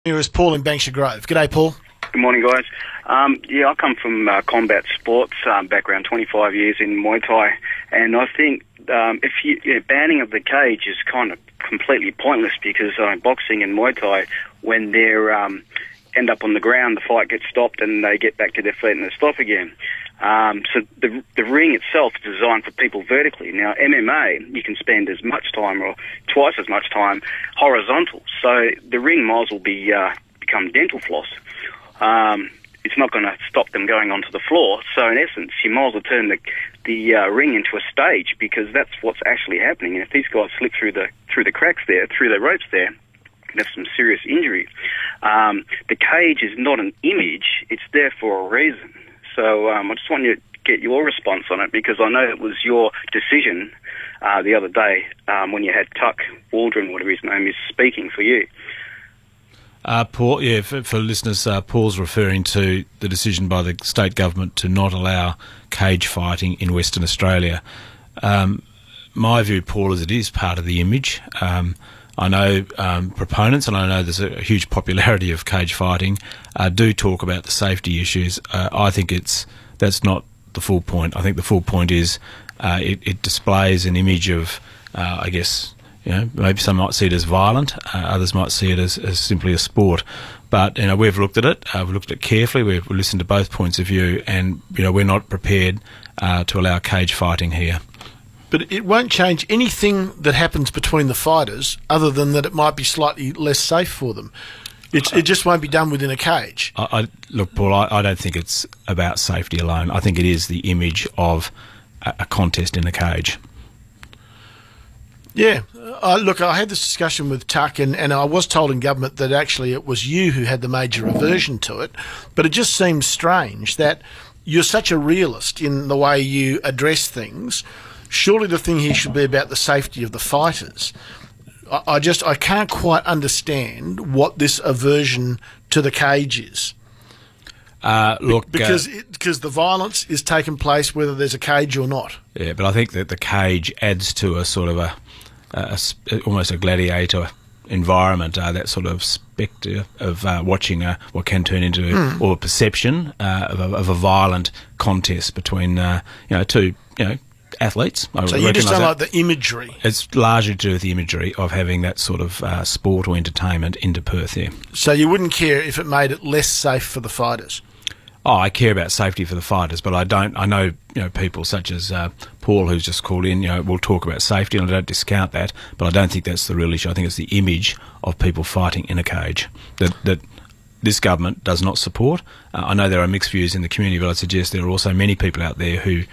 Here is Paul in Banksia Grove. G'day, Paul. Good morning, guys. I come from combat sports background, 25 years in Muay Thai, and I think banning of the cage is kind of completely pointless because boxing and Muay Thai, when they end up on the ground, the fight gets stopped and they get back to their feet and they stop again. So the ring itself is designed for people vertically. Now, MMA, you can spend as much time or twice as much time horizontal. So the ring might as well become dental floss. It's not going to stop them going onto the floor. So in essence, you might as well turn the ring into a stage, because that's what's actually happening. And if these guys slip through the cracks there, through the ropes there, can have some serious injury. The cage is not an image; it's there for a reason. So I just want you to get your response on it, because I know it was your decision the other day when you had Tuck Waldron, whatever his name is, speaking for you. Paul, yeah, for listeners, Paul's referring to the decision by the state government to not allow cage fighting in Western Australia. My view, Paul, is it is part of the image. I know proponents, and I know there's a huge popularity of cage fighting, do talk about the safety issues. I think that's not the full point. I think the full point is it displays an image of, I guess, maybe some might see it as violent, others might see it as simply a sport. But we've looked at it. We've looked at it carefully. We've listened to both points of view, and we're not prepared to allow cage fighting here. But it won't change anything that happens between the fighters, other than that it might be slightly less safe for them. It just won't be done within a cage. Look, Paul, I don't think it's about safety alone. I think it is the image of a contest in a cage. Yeah. Look, I had this discussion with Tuck, and I was told in government that actually it was you who had the major aversion to it, but it just seems strange that you're such a realist in the way you address things. Surely the thing here should be about the safety of the fighters. I can't quite understand what this aversion to the cage is. Because the violence is taking place whether there's a cage or not. Yeah, but I think that the cage adds to a sort of almost a gladiator environment, that sort of spectre of watching what can turn into or a perception of a violent contest between two athletes. So you just don't like the imagery? It's largely to do with the imagery of having that sort of sport or entertainment into Perth here. So you wouldn't care if it made it less safe for the fighters? Oh, I care about safety for the fighters, but I don't. I know people such as Paul, who's just called in. Will talk about safety, and I don't discount that, but I don't think that's the real issue. I think it's the image of people fighting in a cage that this government does not support. I know there are mixed views in the community, but I suggest there are also many people out there who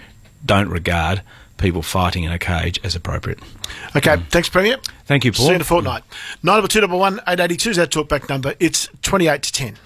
don't regard people fighting in a cage as appropriate. Okay, thanks, Premier. Thank you, Paul. See you in a fortnight. 92211 882 is our talkback number. It's 28 to 10.